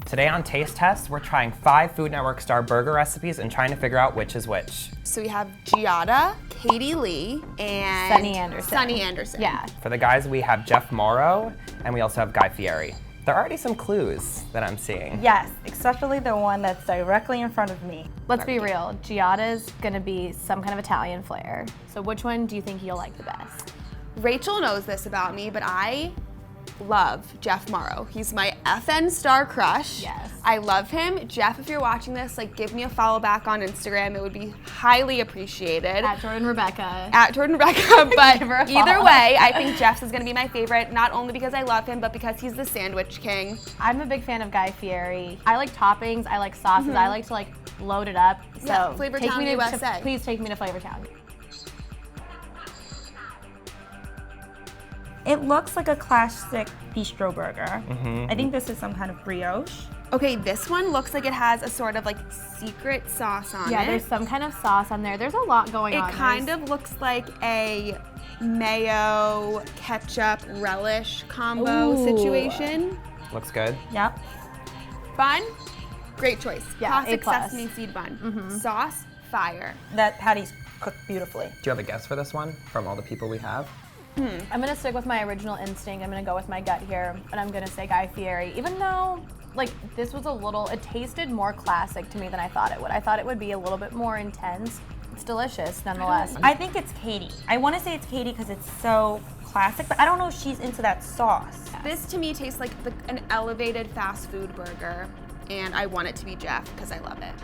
Today on Taste Test, we're trying 5 Food Network star burger recipes and trying to figure out which is which. So we have Giada, Katie Lee, and Sunny Anderson. Yeah. For the guys, we have Jeff Morrow, and we also have Guy Fieri. There are already some clues that I'm seeing. Yes, especially the one that's directly in front of me. Let's be real, Giada's gonna be some kind of Italian flair. So which one do you think you'll like the best? Rachel knows this about me, but I love Jeff Morrow. He's my FN star crush. Yes. I love him. Jeff, if you're watching this, like, give me a follow back on Instagram. It would be highly appreciated. At Jordan Rebecca. At Jordan Rebecca, but Give her a either follow. way, I think Jeff's is gonna be my favorite, not only because I love him, but because he's the sandwich king. I'm a big fan of Guy Fieri. I like toppings, I like sauces, I like to like load it up. So Yeah, Flavor take Town me to, USA. please take me to Flavor Town. It looks like a classic bistro burger. I think this is some kind of brioche. Okay, this one looks like it has a sort of like secret sauce on Yeah, it. there's some kind of sauce on there. There's a lot going on. It kind of looks like a mayo ketchup relish combo Ooh. situation. Looks good. Yep. Bun, great choice. Yeah, Classic A+. sesame seed bun. Sauce, fire. That patty's cooked beautifully. Do you have a guess for this one from all the people we have? I'm gonna stick with my original instinct. I'm gonna go with my gut here, and I'm gonna say Guy Fieri. Even though, like, this was it tasted more classic to me than I thought it would. I thought it would be a little bit more intense. It's delicious, nonetheless. I think it's Katie. I want to say it's Katie because it's so classic, but I don't know if she's into that sauce. This to me tastes like an elevated fast food burger, and I want it to be Jeff because I love it.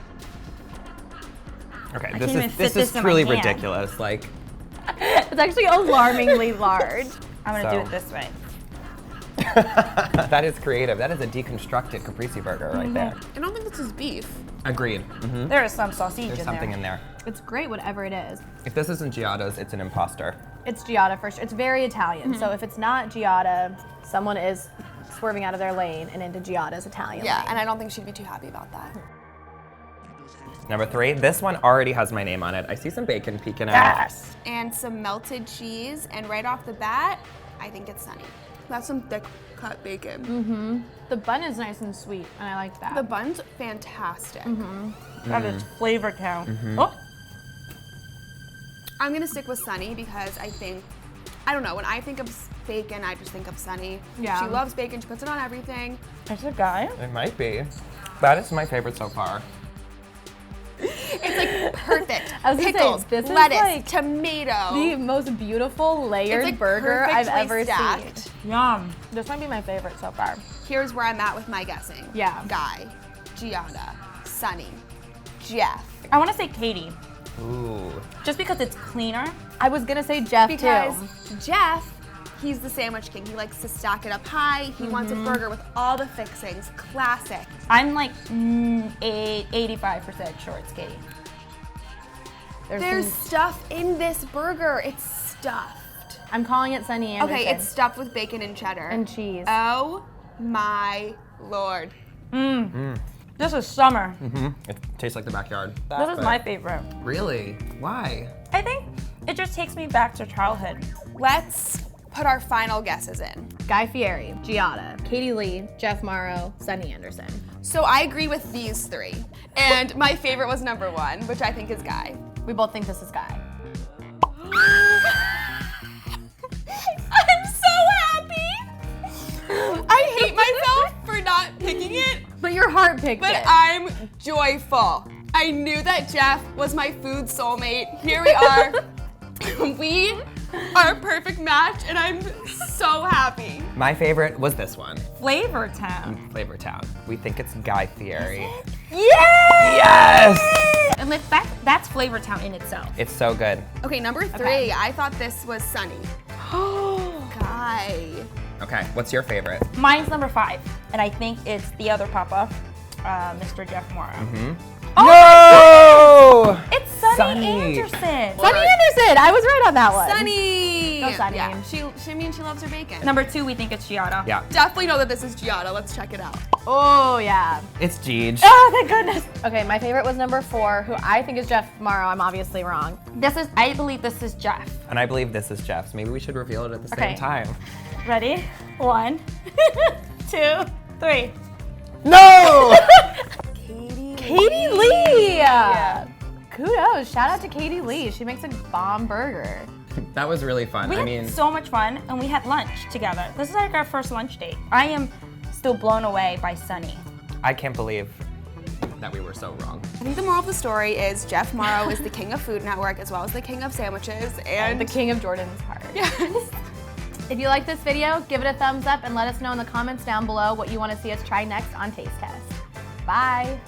Okay, can't even fit this is this in my truly hand. ridiculous. Like, It's actually alarmingly large. I'm gonna So- do it this way. that is creative. That is a deconstructed caprese burger right there. I don't think this is beef. Agreed. There is some sausage There's in something there. in there. It's great, whatever it is. If this isn't Giada's, it's an imposter. It's Giada for sure. It's very Italian. So if it's not Giada, someone is swerving out of their lane and into Giada's Italian Yeah, lane. and I don't think she'd be too happy about that. Number 3, this one already has my name on it. I see some bacon peeking out. Yes. And some melted cheese, and right off the bat, I think it's Sunny. That's some thick cut bacon. The bun is nice and sweet, and I like that. The bun's fantastic. That is Flavor Town. Oh, I'm gonna stick with Sunny because I don't know, when I think of bacon, I just think of Sunny. Yeah. She loves bacon, she puts it on everything. there's a guy. It might be. That is my favorite so far. It's like perfect. I was gonna say, Pickles, this is lettuce, like tomato. the most beautiful layered like burger I've perfectly ever stacked. seen. Yum. This might be my favorite so far. Here's where I'm at with my guessing. Yeah. Guy, Giada, Sunny, Jeff. I want to say Katie, Ooh. just because it's cleaner. I was gonna say Jeff Because too. Jeff, he's the sandwich king. He likes to stack it up high. He wants a burger with all the fixings. Classic. I'm like 85% sure it's Katie. There's stuff in this burger. It's stuffed. I'm calling it Sunny Anderson. Okay, it's stuffed with bacon and cheddar. and cheese. Oh my Lord. This is summer. It tastes like the backyard. This is my favorite. Really? Why? I think it just takes me back to childhood. Let's put our final guesses in. Guy Fieri, Giada, Katie Lee, Jeff Morrow, Sunny Anderson. So I agree with these 3. And my favorite was number 1, which I think is Guy. We both think this is Guy. I'm so happy. I hate myself for not picking it, But your heart picked but it. I'm joyful. I knew that Jeff was my food soulmate. Here we are. We are a perfect match, and I'm so happy. My favorite was this one. Flavor Town. Flavor Town. We think it's Guy Fieri. Yes! Yes! And that's Flavor Town in itself. It's so good. Okay, number 3, I thought this was Sunny. Guy. Okay, what's your favorite? Mine's number 5, and I think it's the other papa, Mr. Jeff Morrow. No! It's Sunny, Sunny. Anderson. Sunny Anderson! I was right on that one. Sunny. Go Sunny. Yeah, she loves her bacon. Number 2, we think it's Giada. Yeah, Definitely know that this is Giada. Let's check it out. Oh, yeah. it's Jeej. Oh, thank goodness. Okay, my favorite was number 4, who I think is Jeff Morrow. I'm obviously wrong. I believe this is Jeff. And I believe this is Jeff's. Maybe we should reveal it at the same Okay. time. Ready? 1, 2, 3. No! Kudos. Shout out to Katie Lee. She makes a bomb burger. That was really fun. We I had mean, so much fun, and we had lunch together. This is like our first lunch date. I am still blown away by Sunny. I can't believe that we were so wrong. I think the moral of the story is Jeff Morrow is the king of Food Network as well as the king of sandwiches and The king of Jordan's heart. Yes. If you like this video, give it a thumbs up and let us know in the comments down below what you want to see us try next on Taste Test. Bye.